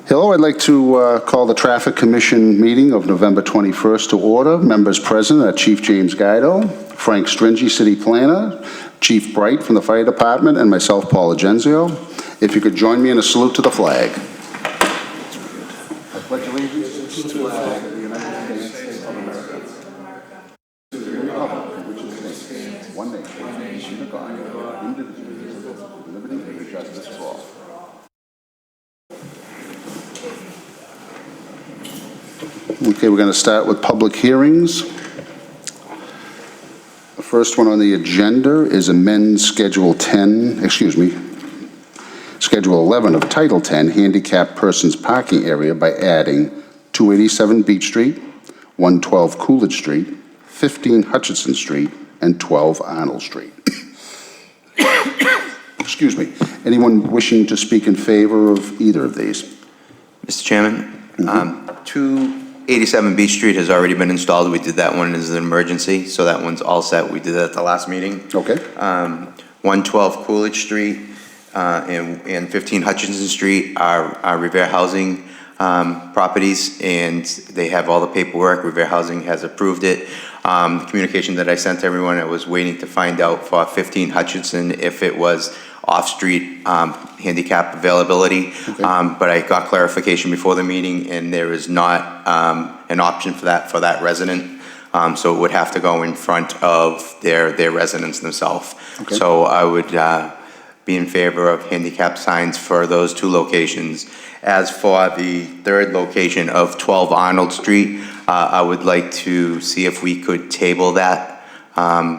Hello, I'd like to call the Traffic Commission meeting of November 21st to order. Members present are Chief James Guido, Frank Stringy, City Planner, Chief Bright from the Fire Department, and myself, Paul Agenzio. If you could join me in a salute to the flag. I pledge allegiance to the flag of the United States of America, to the republic which is one nation, under God, indivisible, with liberty and justice for all. Okay, we're going to start with public hearings. The first one on the agenda is amend Schedule 11 of Title 10, Handicapped Persons Parking Area by adding 287 Beach Street, 112 Coolidge Street, 15 Hutchinson Street, and 12 Arnold Street. Excuse me. Anyone wishing to speak in favor of either of these? Mr. Chairman, 287 Beach Street has already been installed. We did that one as an emergency, so that one's all set. We did that at the last meeting. Okay. 112 Coolidge Street and 15 Hutchinson Street are Revere Housing properties, and they have all the paperwork. Revere Housing has approved it. The communication that I sent to everyone, I was waiting to find out for 15 Hutchinson if it was off-street handicap availability, okay. But I got clarification before the meeting, and there is not an option for that resident. So it would have to go in front of their residents themselves. Okay. So I would be in favor of handicap signs for those two locations. As for the third location of 12 Arnold Street, I would like to see if we could table that.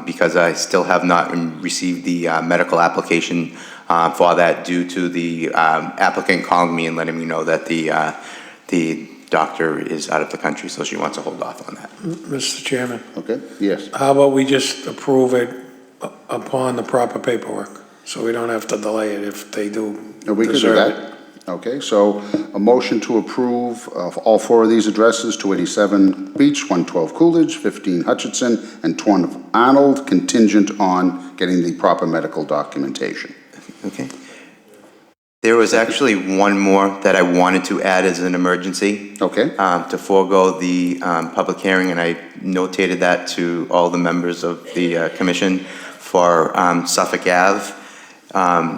Because I still have not received the medical application for that due to the applicant calling me and letting me know that the doctor is out of the country, so she wants to hold off on that. Mr. Chairman. Okay, yes. How about we just approve it upon the proper paperwork, so we don't have to delay it if they do We could do that. Okay, so a motion to approve of all four of these addresses, 287 Beach, 112 Coolidge, 15 Hutchinson, and 12 Arnold, contingent on getting the proper medical documentation. Okay. There was actually one more that I wanted to add as an emergency. Okay. To forego the public hearing, and I notated that to all the members of the commission for Suffolk Ave.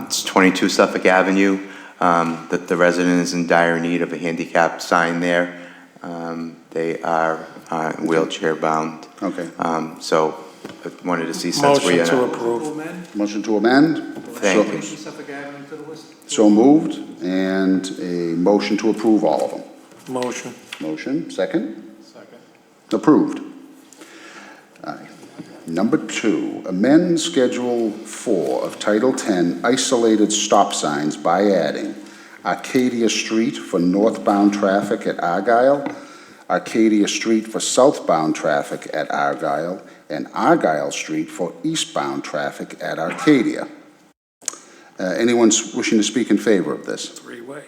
It's 22 Suffolk Avenue. That the resident is in dire need of a handicap sign there. They are wheelchair bound. Okay. So I wanted to see since we... Motion to approve. Motion to amend. Thank you. So moved, and a motion to approve all of them. Motion. Motion, second? Second. Approved. Aye. Number 2, amend Schedule 4 of Title 10 isolated stop signs by adding Arcadia Street for northbound traffic at Argyle, Arcadia Street for southbound traffic at Argyle, and Argyle Street for eastbound traffic at Arcadia. Anyone wishing to speak in favor of this? Three-way.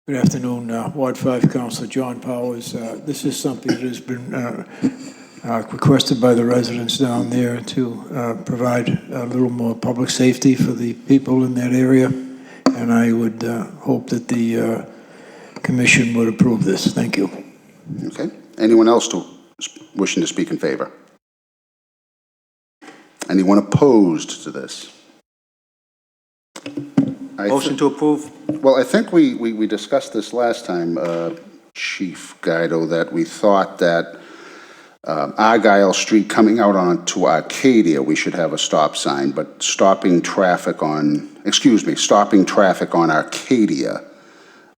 Good afternoon, Ward 5 Councilor John Powers. This is something that has been requested by the residents down there to provide a little more public safety for the people in that area, and I would hope that the commission would approve this. Thank you. Okay. Anyone else wishing to speak in favor? Anyone opposed to this? Motion to approve. Well, I think we discussed this last time, Chief Guido, that we thought that Argyle Street coming out onto Arcadia, we should have a stop sign, but stopping traffic on Arcadia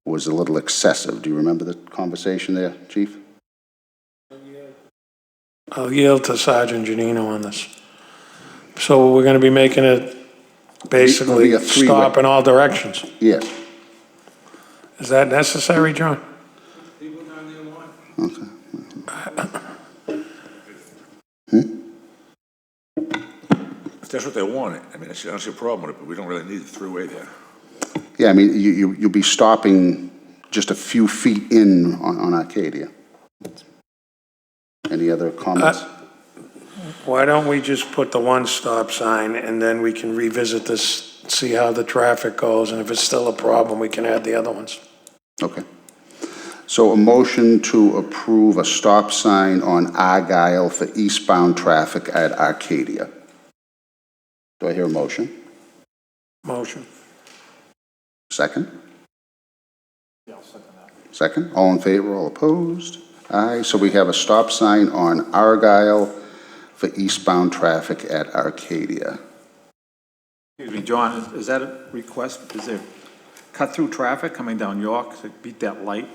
was a little excessive. Do you remember the conversation there, Chief? I'll yield to Sergeant Janino on this. So we're going to be making it basically stop in all directions. Yes. Is that necessary, John? People down there want. Okay. If that's what they want, I mean, I don't see a problem with it, but we don't really need a throughway there. Yeah, I mean, you'll be stopping just a few feet in on Arcadia. Any other comments? Why don't we just put the one stop sign and then we can revisit this, see how the traffic goes, and if it's still a problem, we can add the other ones. Okay. So a motion to approve a stop sign on Argyle for eastbound traffic at Arcadia. Do I hear a motion? Motion. Second? Second. All in favor, all opposed? Aye. So we have a stop sign on Argyle for eastbound traffic at Arcadia. Excuse me, John, is that a request? Is there cut-through traffic coming down York to beat that light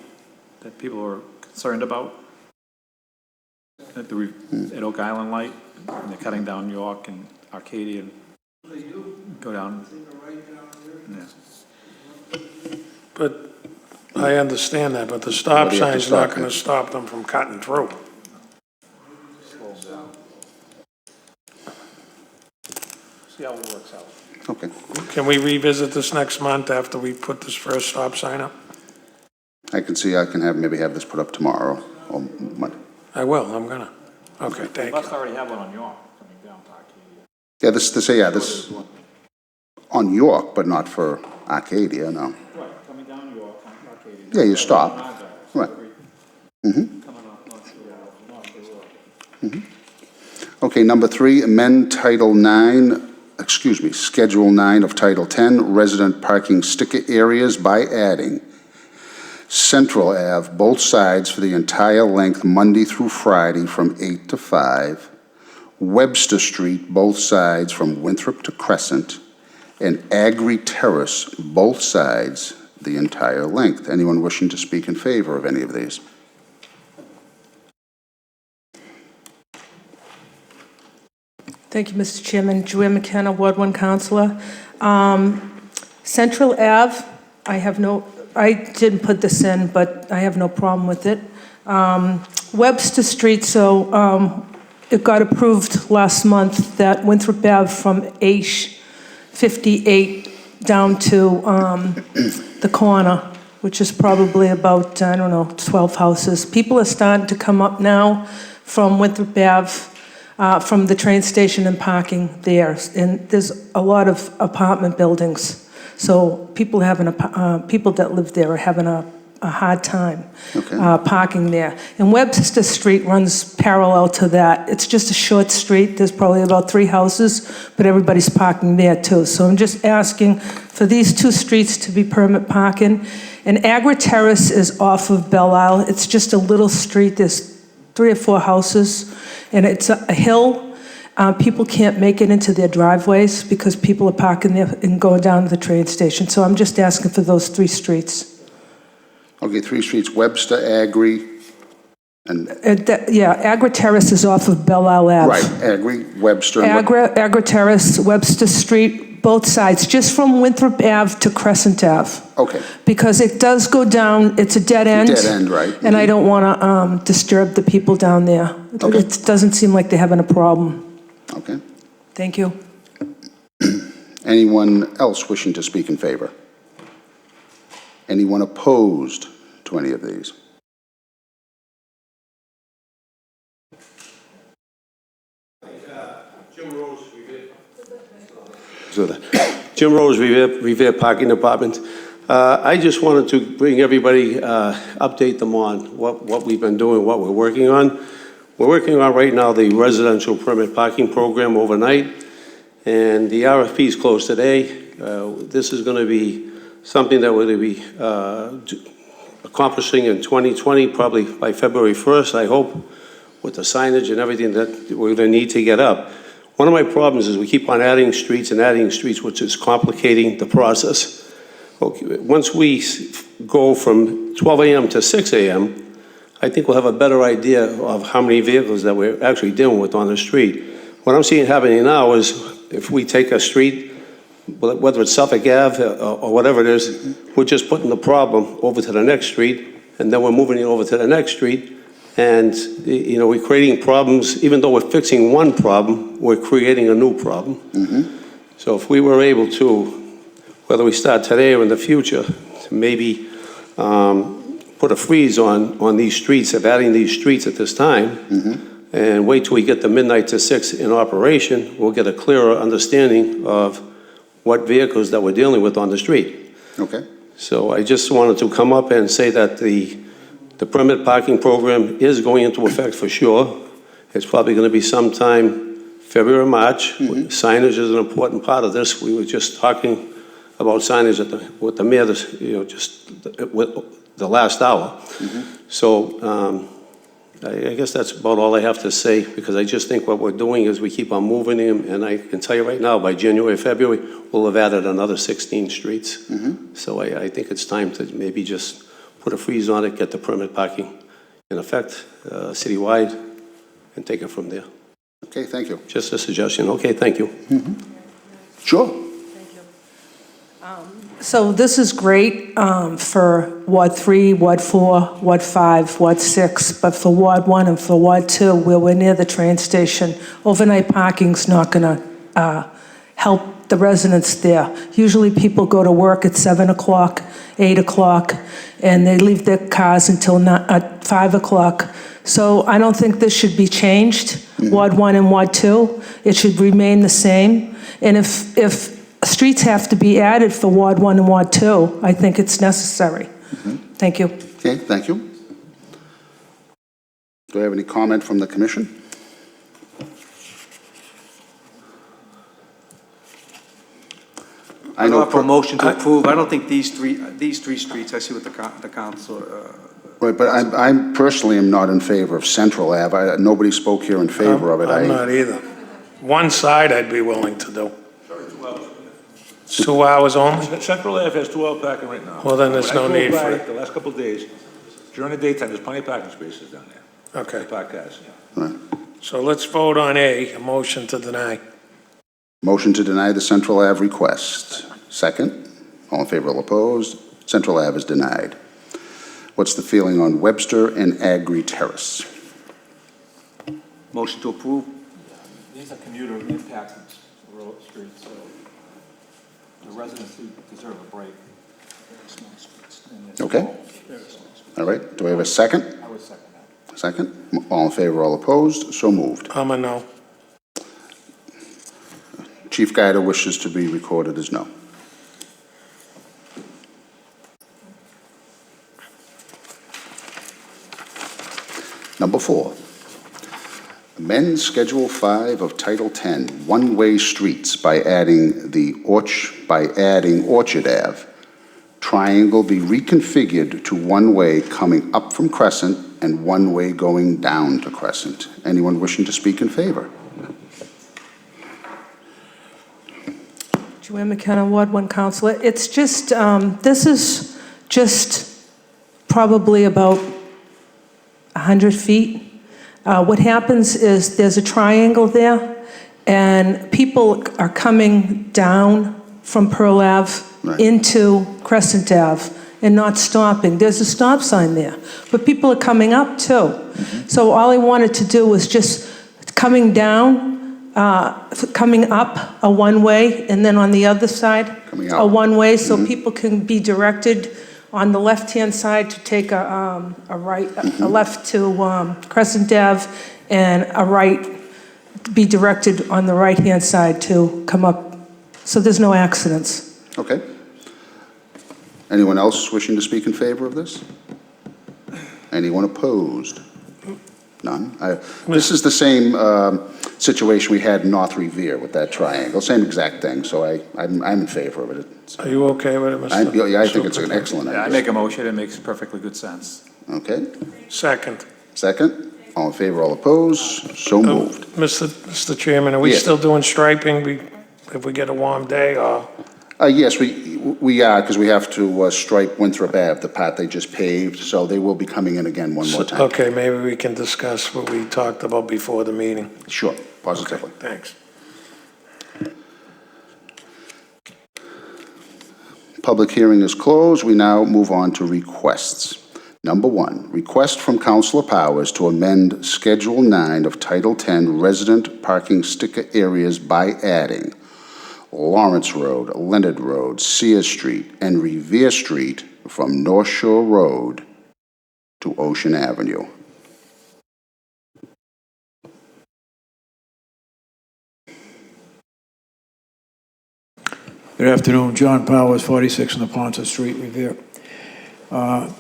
that people are concerned about? At Oak Island light, and they're cutting down York and Arcadia and go down. Yeah. But I understand that, but the stop What do you have to sign's not stop gonna it? stop them from cutting through. See how it works out. Okay. Can we revisit this next month after we put this first stop sign up? I can see I can maybe have this put up tomorrow or Monday. I will, I'm gonna. Okay, They thank must you. already have one on York coming down to Arcadia. Yeah, this on York, but not for Arcadia, no. Right, coming down York, Arcadia. Yeah, you stop. Right. Coming up, not through York. Okay, number 3, amend Title 9, Schedule 9 of Title 10, resident parking sticker areas by adding Central Ave, both sides for the entire length, Monday through Friday from 8 to 5, Webster Street, both sides from Winthrop to Crescent, and Agri Terrace, both sides, the entire length. Anyone wishing to speak in favor of any of these? Thank you, Mr. Chairman. Joanne McKenna, Ward 1 Councilor. Central Ave, I didn't put this in, but I have no problem with it. Webster Street, so it got approved last month that Winthrop Ave from Aish 58 down to the corner, which is probably about, 12 houses. People are starting to come up now from Winthrop Ave, from the train station and parking there. And there's a lot of apartment buildings. So people that live there are having a hard time parking there. And Webster Street runs parallel to that. It's just a short street. There's probably about 3 houses, but everybody's parking there too. So I'm just asking for these 2 streets to be permit parking. And Agri Terrace is off of Belle Isle. It's just a little street. There's 3 or 4 houses, and it's a hill. People can't make it into their driveways because people are parking there and going down to the train station. So I'm just asking for those 3 streets. Okay, 3 streets, Webster, Agri, and, Agri Terrace is off of Belle Isle Ave. right, Agri, Webster. and what- Agri Terrace, Webster Street, both sides, just from Winthrop Ave to Crescent Ave. Okay, Because it does go down, it's a dead end. dead end, right. And I don't want to disturb the people down there. Okay. It doesn't seem like they're having a problem. Okay. Thank you. Anyone else wishing to speak in favor? Anyone opposed to any of these? Jim Rose, Revere Parking Department. I just wanted to bring everybody, update them on what we've been doing, what we're working on. We're working on right now the residential permit parking program overnight, and the RFP is closed today. This is going to be something that we're going to be accomplishing in 2020, probably by February 1st, I hope, with the signage and everything that we're going to need to get up. One of my problems is we keep on adding streets, which is complicating the process. Okay, once we go from 12 a.m. to 6 a.m., I think we'll have a better idea of how many vehicles that we're actually dealing with on the street. What I'm seeing happening now is if we take a street, whether it's Suffolk Ave or whatever it is, we're just putting the problem over to the next street, and then we're moving it over to the next street. And, you know, we're creating problems. Even though we're fixing one problem, we're creating a new problem. So if we were able to, whether we start today or in the future, to maybe put a freeze on these streets, of adding these streets at this time, and wait till we get the midnight to 6 in operation, we'll get a clearer understanding of what vehicles that we're dealing with on the street. Okay, So I just wanted to come up and say that the permit parking program is going into effect for sure. It's probably going to be sometime February, March. Signage is an important part of this. We were just talking about signage with the mayor, just with the last hour. So I guess that's about all I have to say, because I just think what we're doing is we keep on moving them, and I can tell you right now, by January, February, we'll have added another 16 streets. So I think it's time to maybe just put a freeze on it, get the permit parking in effect citywide, and take it from there. okay, thank you. Just a suggestion. Okay, thank you. Sure. So this is great for Ward 3, Ward 4, Ward 5, Ward 6, but for Ward 1 and for Ward 2, where we're near the train station, overnight parking's not going to help the residents there. Usually people go to work at 7 o'clock, 8 o'clock, and they leave their cars until 5 o'clock. So I don't think this should be changed, Ward 1 and Ward 2. It should remain the same. And if streets have to be added for Ward 1 and Ward 2, I think it's necessary. Thank you. Okay, thank you. Do I have any comment from the commission? I offer a motion to approve. I don't think these three streets, I see what the council, Right, but I personally am not in favor of Central Ave. Nobody spoke here in favor of it. I'm not either. One side I'd be willing to do. 2 hours only? Central Ave has 2-hour parking right now. Well, then there's no need for When I it. drove by the last couple of days, during the daytime, there's plenty of parking spaces down there. Okay. Park cars. So let's vote on a motion to deny. Motion to deny the Central Ave request. Second. All in favor, all opposed? Central Ave is denied. What's the feeling on Webster and Agri Terrace? motion to approve. These are commuter impacts road, streets, so the residents who deserve a break. Okay. All right, do I have a second? I would second that. Second. All in favor, all opposed? So moved. I'm a no. Chief Guider wishes to be recorded as no. Number 4, amend Schedule 5 of Title 10, one-way streets by adding Orchard Ave. Triangle be reconfigured to one-way coming up from Crescent and one-way going down to Crescent. Anyone wishing to speak in favor? Joanne McKenna, Ward 1 Councilor. It's just, this is just probably about 100 feet. What happens is there's a triangle there, and people are coming down from Pearl Ave Right. into Crescent Ave and not stopping. There's a stop sign there, but people are coming up too. So all I wanted to do was just coming down, coming up a one-way, and then on the other side, Coming a out. one-way, so people can be directed on the left-hand side to take a right, a left to Crescent Ave, and a right, be directed on the right-hand side to come up, so there's no accidents. Okay. Anyone else wishing to speak in favor of this? Anyone opposed? None? This is the same situation we had in North Revere with that triangle, same exact thing, so I'm in favor of it. Are you okay with it, Mr.? Yeah, I think it's an excellent Yeah, I idea. make a motion, it makes perfectly good sense. Okay, Second. second, all in favor, all opposed, so moved. Mr. Chairman, are we Yes. still doing striping if we get a warm day, or? Yes, we are, because we have to stripe Winthrop Ave, the part they just paved, so they will be coming in again one more time. Okay, maybe we can discuss what we talked about before the meeting. Sure, positively. Thanks. Public hearing is closed. We now move on to requests. Number 1, request from Councilor Powers to amend Schedule 9 of Title 10 resident parking sticker areas by adding Lawrence Road, Leonard Road, Sears Street, and Revere Street from North Shore Road to Ocean Avenue. Good afternoon, John Powers, 46 Neponset Street, Revere.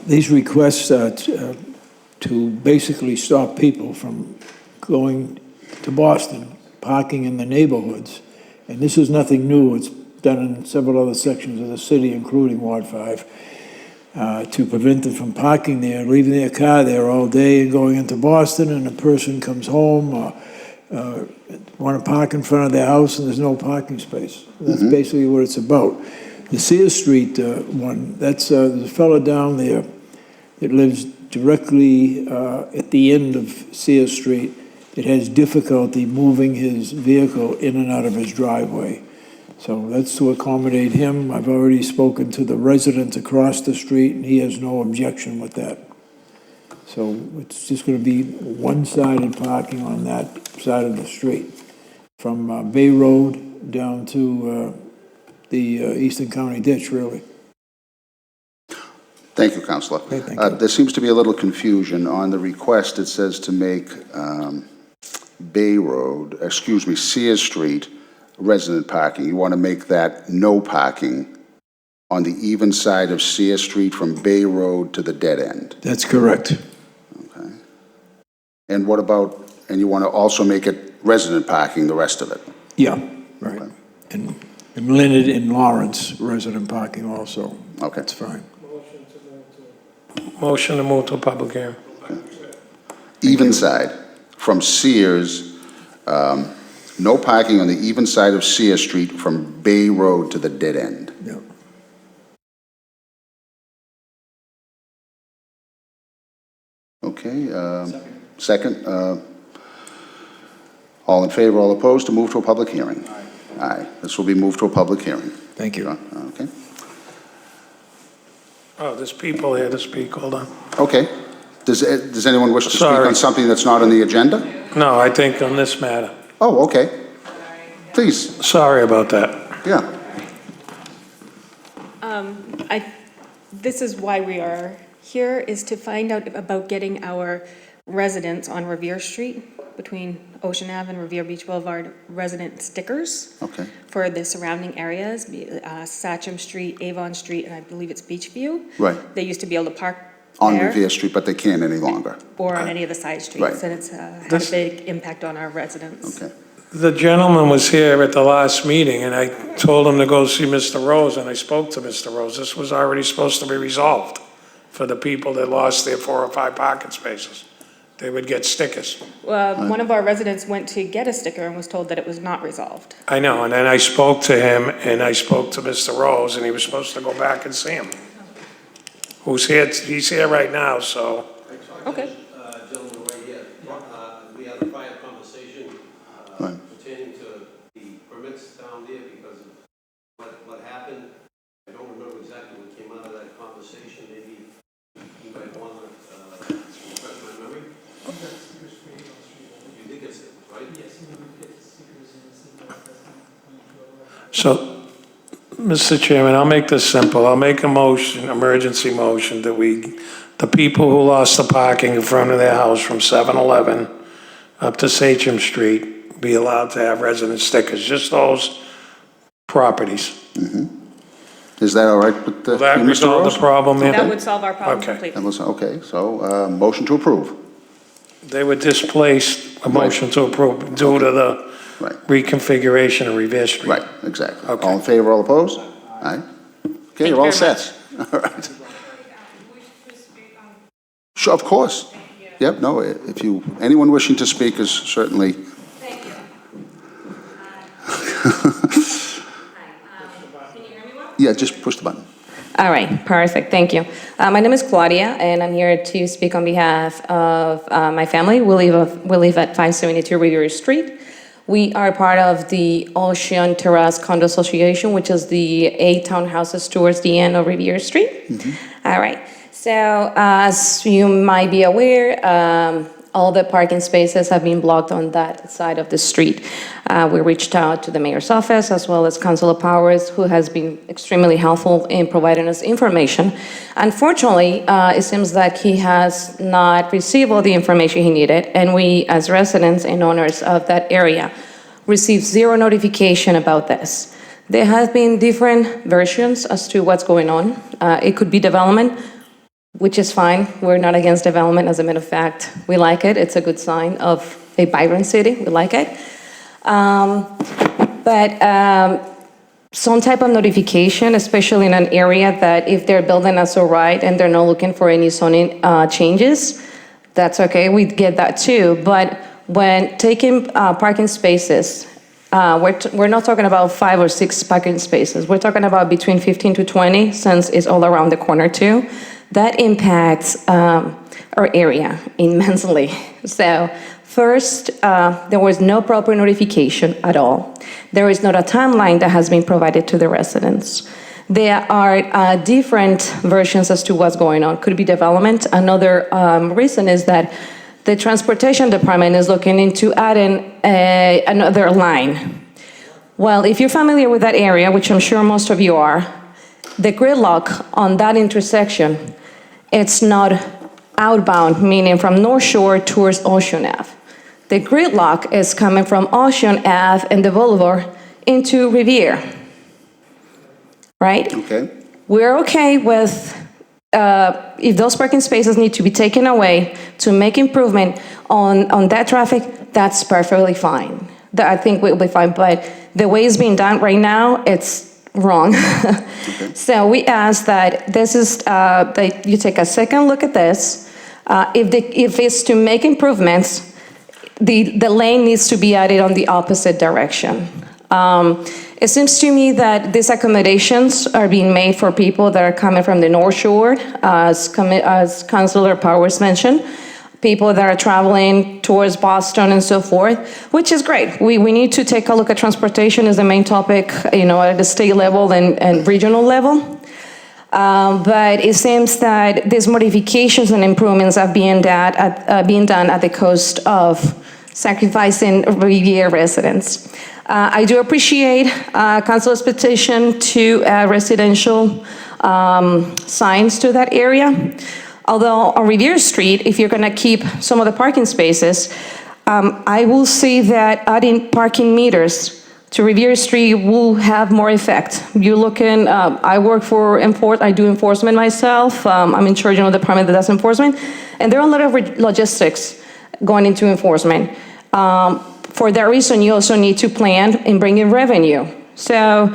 These requests to basically stop people from going to Boston, parking in the neighborhoods, and this is nothing new, it's done in several other sections of the city, including Ward 5, to prevent them from parking there, leaving their car there all day and going into Boston, and a person comes home, want to park in front of their house, and there's no parking space. That's basically what it's about. The Sears Street one, that's, there's a fellow down there that lives directly at the end of Sears Street that has difficulty moving his vehicle in and out of his driveway. So that's to accommodate him. I've already spoken to the resident across the street, and he has no objection with that. So it's just going to be one-sided parking on that side of the street, from Bay Road down to the Eastern County Ditch, really. Thank you, Counselor. Okay, thank you. There seems to be a little confusion. On the request, it says to make Sears Street resident parking. You want to make that no parking on the even side of Sears Street from Bay Road to the dead end. That's correct. Okay. And what about, and you want to also make it resident parking, the rest of it? Yeah, right. Okay. And Leonard and Lawrence resident parking also. Okay. That's fine. Motion to move to a public hearing. Even side, from Sears, no parking on the even side of Sears Street from Bay Road to the dead end. Yeah. Okay, second. All in favor, all opposed, to move to a public hearing? Aye. This will be moved to a public hearing. Thank you. Okay. Oh, there's people here to speak, hold on. Okay. Does anyone wish to speak Sorry. on something that's not on the agenda? No, I think on this matter. Oh, okay. Please, Sorry about that. yeah. This is why we are here, is to find out about getting our residents on Revere Street, between Ocean Ave and Revere Beach Boulevard, resident stickers Okay. for the surrounding areas, Satcham Street, Avon Street, and I believe it's Beachview. Right. They used to be able to park On there, Revere Street, but they can't any longer. or on any of the side streets, Right. and it's had a This- big impact on our residents. Okay. The gentleman was here at the last meeting, and I told him to go see Mr. Rose, and I spoke to Mr. Rose. This was already supposed to be resolved for the people that lost their 4 or 5 parking spaces. They would get stickers. One of our residents went to get a sticker and was told that it was not resolved. I know, and then I spoke to him, and I spoke to Mr. Rose, and he was supposed to go back and see him. Who's here, he's here right now, so. Okay. Gentleman right here, we had a prior conversation Right. pertaining to the permits down there because of what happened. I don't remember exactly what came out of that conversation. Maybe you might want to refresh my memory. You did get stickers, right? Yes. So, Mr. Chairman, I'll make this simple. I'll make a motion, emergency motion, that the people who lost the parking in front of their house from 7-Eleven up to Sachem Street be allowed to have resident stickers, just those properties. Is that all right with Will that Mr. resolve Rose? the problem here? That would solve our problem Okay. completely. That was, okay, so, motion to approve. They would displace a motion to approve due to the Right. reconfiguration of Revere Street. Right, exactly. Okay. All in favor, all opposed? Aye. Okay, you're all you very set. All right. Sure, of course. Yep, no, if you, anyone wishing to speak is certainly. Thank you. Can you hear me well? Yeah, just push the button. All right, perfect, thank you. My name is Claudia, and I'm here to speak on behalf of my family. We live at 572 Revere Street. We are part of the Ocean Terrace Condo Association, which is the 8 townhouses towards the end of Revere Street. All right, so as you might be aware, all the parking spaces have been blocked on that side of the street. We reached out to the mayor's office as well as Councilor Powers, who has been extremely helpful in providing us information. Unfortunately, it seems that he has not received all the information he needed, and we, as residents and owners of that area, received zero notification about this. There have been different versions as to what's going on. It could be development, which is fine. We're not against development. As a matter of fact, we like it. It's a good sign of a vibrant city. We like it. But some type of notification, especially in an area that if they're building us all right and they're not looking for any zoning changes, that's okay. We get that too. But when taking parking spaces, we're not talking about 5 or 6 parking spaces. We're talking about between 15 to 20, since it's all around the corner too. That impacts our area immensely. So first, there was no proper notification at all. There is not a timeline that has been provided to the residents. There are different versions as to what's going on. Could be development. Another reason is that the transportation department is looking into adding another line. Well, if you're familiar with that area, which I'm sure most of you are, the gridlock on that intersection, it's not outbound, meaning from North Shore towards Ocean Ave. The gridlock is coming from Ocean Ave and the Boulevard into Revere, right? Okay. We're okay with, if those parking spaces need to be taken away to make improvement on that traffic, that's perfectly fine. That I think we'll be fine, but the way it's being done right now, it's wrong. So we ask that this is, that you take a second look at this. If it's to make improvements, the lane needs to be added on the opposite direction. It seems to me that these accommodations are being made for people that are coming from the North Shore, as Councilor Powers mentioned, people that are traveling towards Boston and so forth, which is great. We need to take a look at transportation as the main topic, at the state level and regional level. But it seems that these modifications and improvements are being done at the cost of sacrificing Riviera residents. I do appreciate Council's petition to add residential signs to that area. Although on Revere Street, if you're gonna keep some of the parking spaces, I will say that adding parking meters to Revere Street will have more effect. You're looking, I work for I do enforcement myself. I'm in charge of the department that does enforcement. And there are a lot of logistics going into enforcement. For that reason, you also need to plan in bringing revenue. So,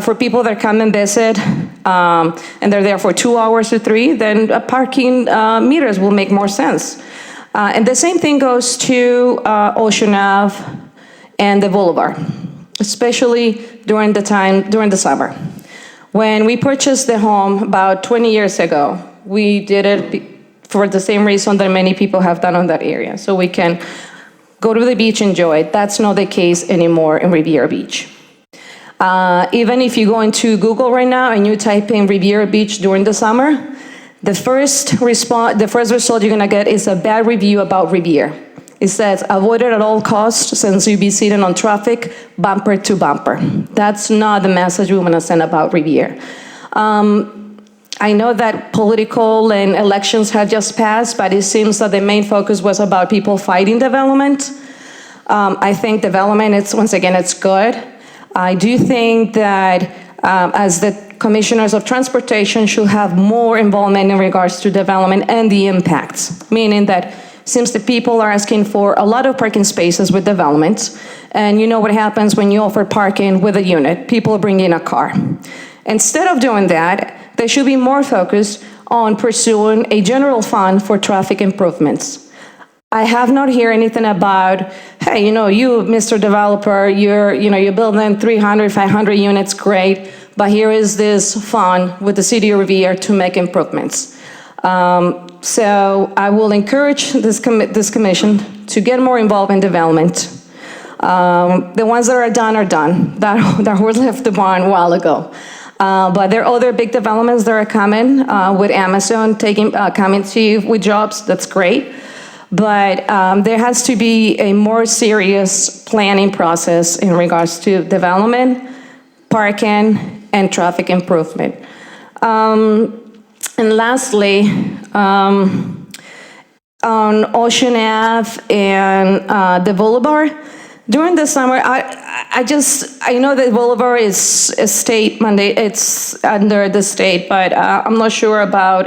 for people that come and visit, and they're there for 2 hours or 3, then parking meters will make more sense. And the same thing goes to Ocean Ave and the Boulevard, especially during the summer. When we purchased the home about 20 years ago, we did it for the same reason that many people have done on that area, so we can go to the beach, enjoy it. That's not the case anymore in Riviera Beach. Even if you go into Google right now and you type in Riviera Beach during the summer, the first result you're gonna get is a bad review about Riviera. It says, avoid it at all costs since you'll be sitting on traffic bumper to bumper. That's not the message we wanna send about Riviera. I know that political and elections have just passed, but it seems that the main focus was about people fighting development. I think development, it's good. I do think that as the commissioners of transportation should have more involvement in regards to development and the impacts, meaning that since the people are asking for a lot of parking spaces with development, and you know what happens when you offer parking with a unit, people bring in a car. Instead of doing that, they should be more focused on pursuing a general fund for traffic improvements. I have not heard anything about, hey, you, Mr. Developer, you're building 300, 500 units, great, but here is this fund with the city of Revere to make improvements. So I will encourage this commission to get more involved in development. The ones that are done. That horse left the barn a while ago. But there are other big developments that are coming with Amazon coming to you with jobs. That's great. But there has to be a more serious planning process in regards to development, parking, and traffic improvement. And lastly, on Ocean Ave and the Boulevard, during the summer, I know that Boulevard is a state mandate, it's under the state, but I'm not sure about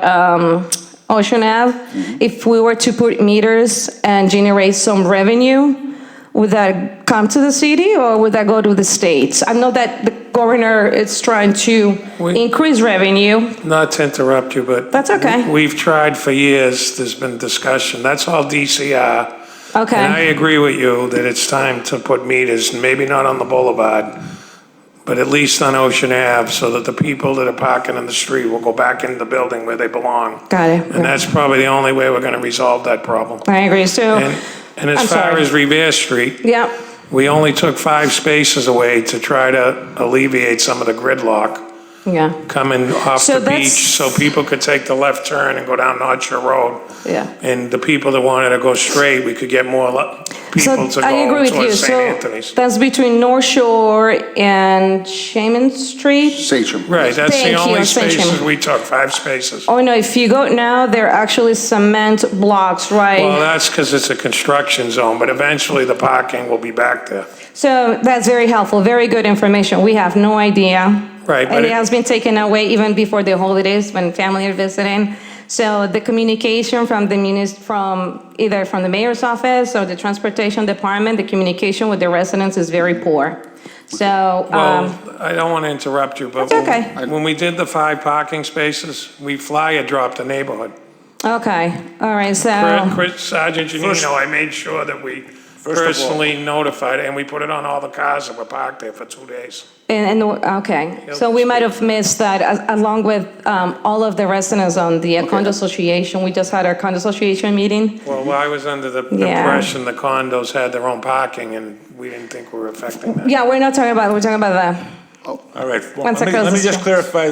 Ocean Ave. If we were to put meters and generate some revenue, would that come to the city or would that go to the states? I know that the governor is trying to increase revenue. Not to interrupt you, but. That's okay. We've tried for years, there's been discussion, that's all DCR. Okay. And I agree with you that it's time to put meters, maybe not on the boulevard, but at least on Ocean Ave, so that the people that are parking in the street will go back in the building where they belong. Got it. And that's probably the only way we're gonna resolve that problem. I agree, so, And as I'm far sorry. as Revere Street, yeah, we only took 5 spaces away to try to alleviate some of the gridlock yeah, coming off So the that's- beach, so people could take the left turn and go down North Shore Road. yeah. And the people that wanted to go straight, we could get more people to So I agree go with you. towards St. So Anthony's. that's between North Shore and Shaman Street. Sachem. Right, that's the Thank you, only thank you. spaces we took, 5 spaces. Oh, no, if you go now, they're actually cement blocks, Well, right? that's because it's a construction zone, but eventually the parking will be back there. So that's very helpful, very good information. We have no idea. Right, but And it it- has been taken away even before the holidays when family are visiting. So the communication from the either from the mayor's office or the transportation department, the communication with the residents is very poor. So, Well, I don't want to interrupt you, but That's okay. when we did the 5 parking spaces, we flyer dropped the neighborhood. okay, all right, so, Chris Sergeant Janino, I made sure that we of all- personally notified, and we put it on all the cars that were parked there for 2 days. okay. So we might have missed that along with all of the residents on the condo association. We just had our condo association meeting. Well, I was under the Yeah. impression the condos had their own parking, and we didn't think we were affecting that. Yeah, we're talking about that. All right, well, Once let it me goes this just way. clarify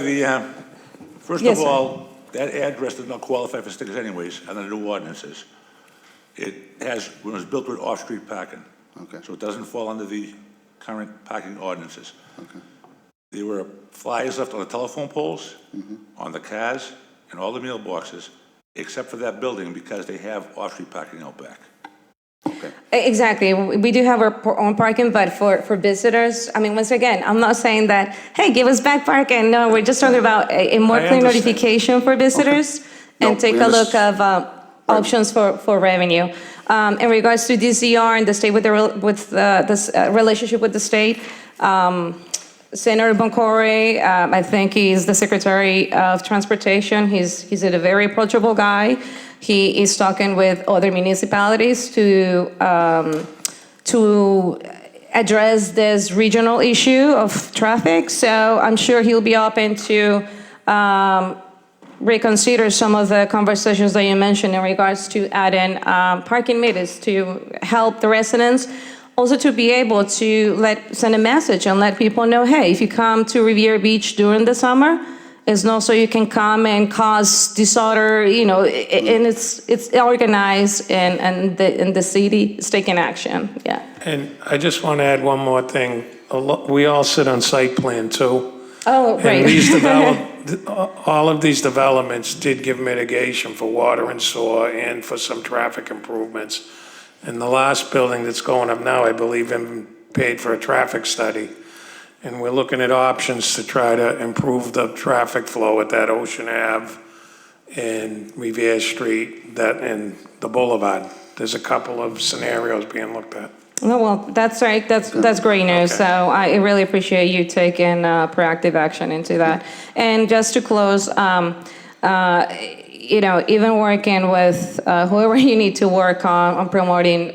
first Yes, of sir. all, that address does not qualify for stickers anyways, under the new ordinances. It was built with off-street parking. Okay. So it doesn't fall under the current parking ordinances. There were flyers left on the telephone poles, on the cars, and all the mailboxes, except for that building because they have off-street parking out back. Exactly. We do have our own parking, but for visitors, I mean, once again, I'm not saying that, hey, give us back parking. No, we're just talking about a more I clear understand. notification for visitors No, and take we a look understand. of options for revenue. In regards to DCR and the state with this relationship with the state, Senator Boncore, I think he's the Secretary of Transportation. He's a very approachable guy. He is talking with other municipalities to address this regional issue of traffic. So I'm sure he'll be open to reconsider some of the conversations that you mentioned in regards to adding parking meters to help the residents. Also to be able to send a message and let people know, hey, if you come to Riviera Beach during the summer, it's not so you can come and cause disorder, and it's organized and the city is taking action, yeah. And I just want to add one more thing. We all sit on site plan too. Oh, And right. all of these developments did give mitigation for water and sewer and for some traffic improvements. And the last building that's going up now, I believe, even paid for a traffic study. And we're looking at options to try to improve the traffic flow at that Ocean Ave and Revere Street, and the Boulevard. There's a couple of scenarios being looked at. Oh, well, that's right. That's great news. Okay. So I really appreciate you taking proactive action into that. And just to close, even working with whoever you need to work on promoting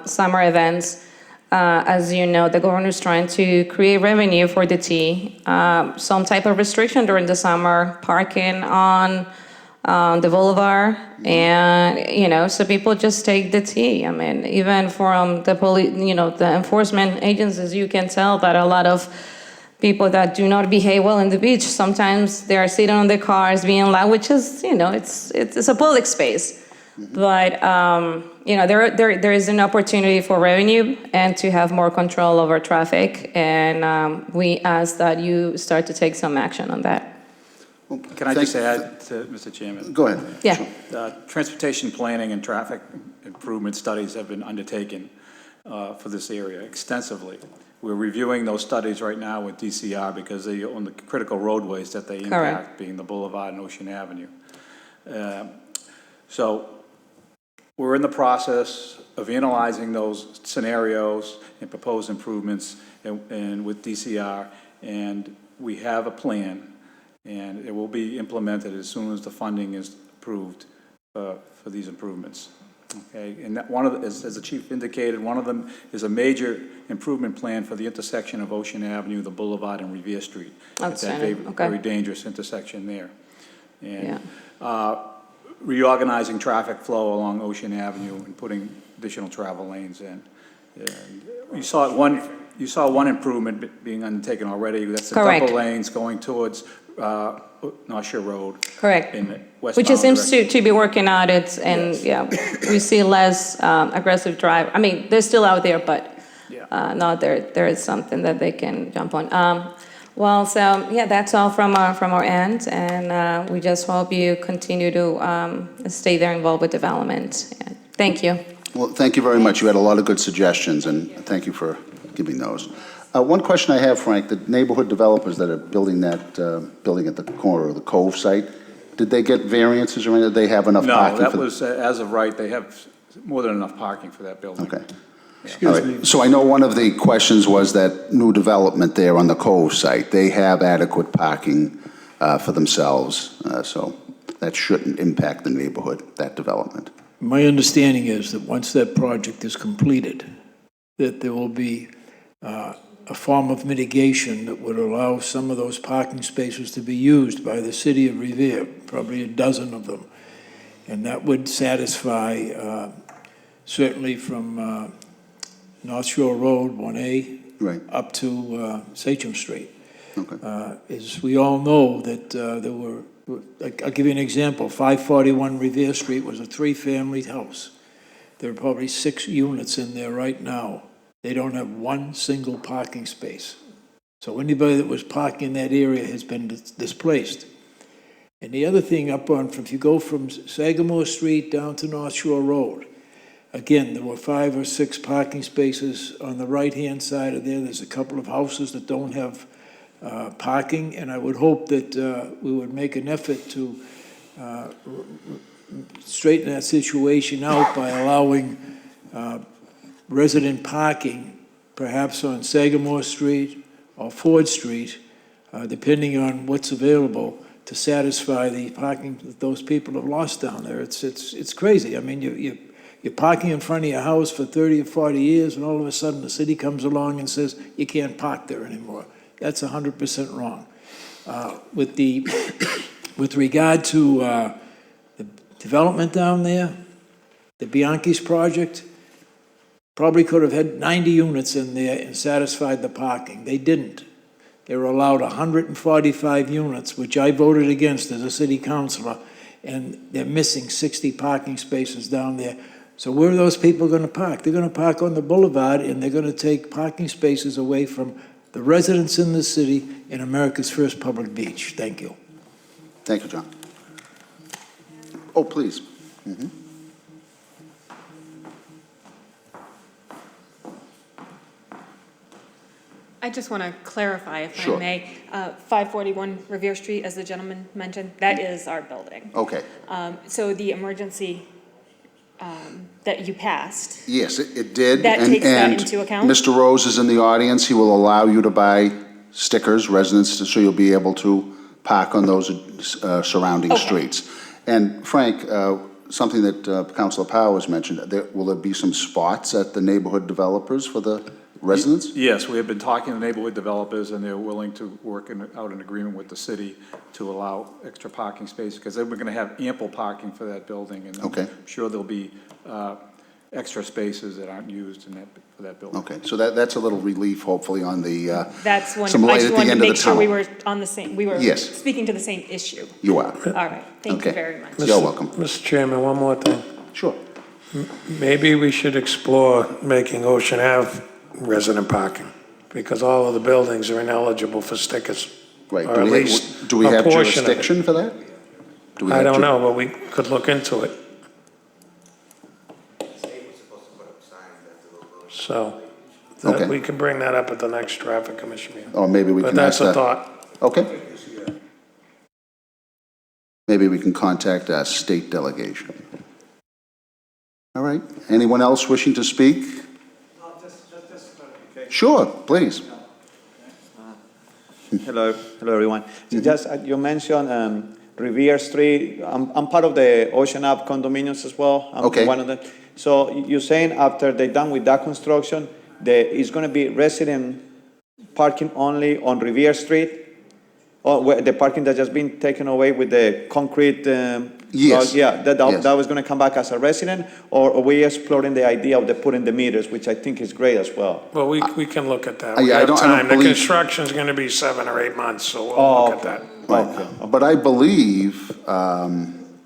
summer events, as you know, the governor's trying to create revenue for the T. Some type of restriction during the summer, parking on the boulevard, and so people just take the T. I mean, even from the police, the enforcement agencies, you can tell that a lot of people that do not behave well in the beach, sometimes they are sitting on their cars being loud, which is, it's a public space. But there is an opportunity for revenue and to have more control over traffic, and we ask that you start to take some action on that. Can I just add to Mr. Chairman? Go ahead. Yeah. Sure. Transportation planning and traffic improvement studies have been undertaken for this area extensively. we're reviewing those studies right now with DCR because they own the critical roadways that they Correct. impact, being the Boulevard and Ocean Avenue. So we're in the process of analyzing those scenarios and proposed improvements and with DCR, and we have a plan, and it will be implemented as soon as the funding is approved for these improvements. Okay, and that one of the, as the chief indicated, one of them is a major improvement plan for the intersection of Ocean Avenue, the Boulevard, and Revere Street. It's that Outstanding. Okay. very dangerous intersection there. Yeah. And reorganizing traffic flow along Ocean Avenue and putting additional travel lanes in. And you saw one improvement being undertaken already. That's the Correct. double lanes going towards North Shore Road. Correct. In the Which westbound it seems direction. to be working on it, and Yes. yeah, we see less aggressive drive. I mean, they're still out there, but Yeah. no, there is something that they can jump on. Well, so yeah, that's all from our end, and we just hope you continue to stay there involved with development. Thank you. Well, thank you very much. You had a lot of good suggestions, and thank you for giving those. One question I have, Frank, the neighborhood developers that are building that building at the corner of the Cove site, did they get variances or anything? Did they have enough No, parking? that for- was, as of right, they have more than enough parking for that building. Okay. All Excuse me. right. So I know one of the questions was that new development there on the Cove site, they have adequate parking for themselves, so that shouldn't impact the neighborhood, that development. My understanding is that once that project is completed, that there will be a form of mitigation that would allow some of those parking spaces to be used by the city of Revere, probably a dozen of them. And that would satisfy, certainly from North Shore Road, 1A, Right. up to Sachem Street. Okay. As we all know, that there were, I'll give you an example, 541 Revere Street was a three-family house. There are probably 6 units in there right now. They don't have one single parking space. So anybody that was parking in that area has been displaced. And the other thing up on, if you go from Sagamore Street down to North Shore Road, again, there were 5 or 6 parking spaces on the right-hand side of there. There's a couple of houses that don't have parking, and I would hope that we would make an effort to straighten that situation out by allowing resident parking, perhaps on Sagamore Street or Ford Street, depending on what's available, to satisfy the parking that those people have lost down there. It's crazy. I mean, you're parking in front of your house for 30 or 40 years, and all of a sudden the city comes along and says, you can't park there anymore. That's 100% wrong. With regard to the development down there, the Bianchi's project, probably could have had 90 units in there and satisfied the parking. They didn't. They were allowed 145 units, which I voted against as a city councilor, and they're missing 60 parking spaces down there. So where are those people going to park? They're going to park on the boulevard, and they're going to take parking spaces away from the residents in the city in America's first public beach. Thank you. Thank you, John. Oh, please. I just want to clarify, if I Sure. may. 541 Revere Street, as the gentleman mentioned, that is our building. Okay. So the emergency that you passed, Yes, it did. That and- takes that and into account? Mr. Rose is in the audience. He will allow you to buy stickers, residents, so you'll be able to park on those surrounding Okay. streets. And Frank, something that Councilor Powers mentioned, will there be some spots at the neighborhood developers for the residents? Yes, we have been talking to neighborhood developers, and they're willing to work out an agreement with the city to allow extra parking space, because then we're going to have ample parking for that building, and Okay. I'm sure there'll be extra spaces that aren't used for that building. Okay, so that's a little relief, hopefully, on the, that's one, some I light just at the wanted to end of the make sure we tunnel. were on the same, we were Yes. speaking to the same issue. You are. All right, thank you Okay. very much. You're welcome. Mr. Chairman, one more thing. Sure. Maybe we should explore making Ocean Ave resident parking, because all of the buildings are ineligible for stickers. Right. Or at least Do we a have portion of it. jurisdiction for that? Do we I have don't ju- know, but we could look into it. So, Okay. We can bring that up at the next traffic commission meeting. Or maybe we But can ask that's a that. thought. Okay. Maybe we can contact our state delegation. All right. Anyone else wishing to speak? Sure, please. Hello, everyone. So just, you mentioned Revere Street. I'm part of the Ocean Ave condominiums as well. I'm Okay. one of them. So you're saying after they're done with that construction, it's going to be resident parking only on Revere Street? Or where the parking that just been taken away with the concrete? Yes. Yeah, Yes. that was going to come back as a resident? Or are we exploring the idea of the putting the meters, which I think is great as well? Well, we can look at that. I We have don't time. The believe- construction's gonna be 7 or 8 months, so we'll Oh, look at that. Right. But I believe,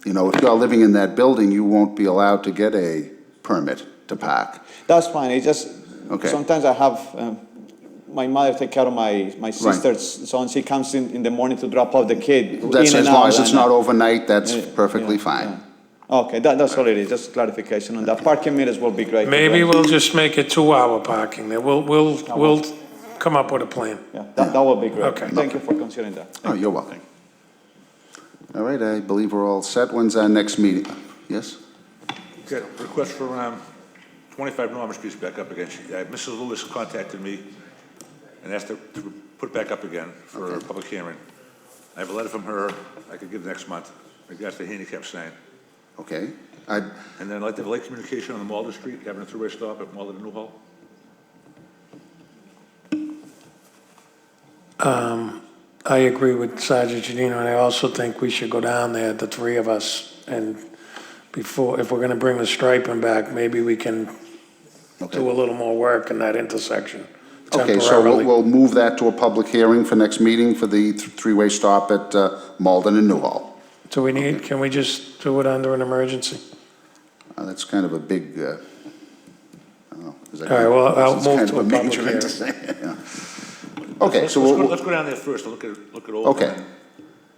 you know, if you're living in that building, you won't be allowed to get a permit to park. That's fine. It's just, Okay. sometimes I have, my mother take care of my sister's son. She comes in the morning to drop off the kid. That's, in and as long out, as it's and, not overnight, that's yeah, perfectly yeah, fine. yeah. Okay, that's all it is, just clarification on that. Parking meters will be great. Maybe we'll just make it 2-hour parking there. We'll come up with a plan. Yeah, that will be great. Okay. Thank you for considering that. Oh, you're welcome. All right, I believe we're all set. When's our next meeting? Yes? Got a request for 25 Norman Street's back up again. Mrs. Lewis contacted me and asked to put it back up again for a public hearing. I have a letter from her I could give next month in regards to handicap sign. Okay. And then I'd like to have light communication on Malden Street, having a three-way stop at Malden and Newhall. I agree with Sergeant Janino, and I also think we should go down there, the three of us, and before, if we're gonna bring the striping back, maybe we can do a little more work in that intersection Okay, so temporarily. we'll move that to a public hearing for next meeting for the three-way stop at Malden and Newhall. So can we just do it under an emergency? That's kind of a big, I don't know. is that- All right, well, I'll it's move kind to of a public major hearing. intersection, yeah. Okay, so Let's go down there first and look it over. okay,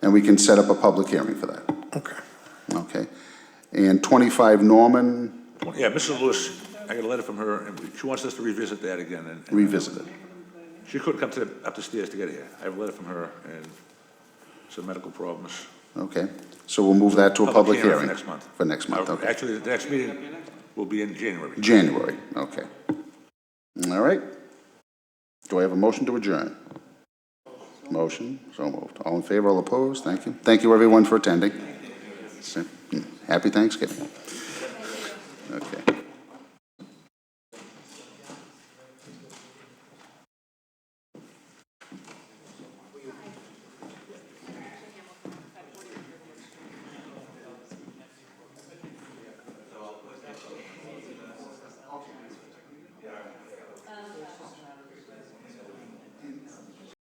and we can set up a public hearing for that. Okay. Okay. And 25 Norman, Yeah, Mrs. Lewis, I got a letter from her, and she wants us to revisit that again. And revisit it. She couldn't come up the stairs to get here. I have a letter from her and some medical problems. Okay, so we'll move that to a public hearing. For next month. For next month, okay. Actually, the next meeting will be in January. January, okay. All right. Do I have a motion to adjourn? Motion, so moved. All in favor, all opposed? Thank you. Thank you, everyone, for attending. Happy Thanksgiving. Okay.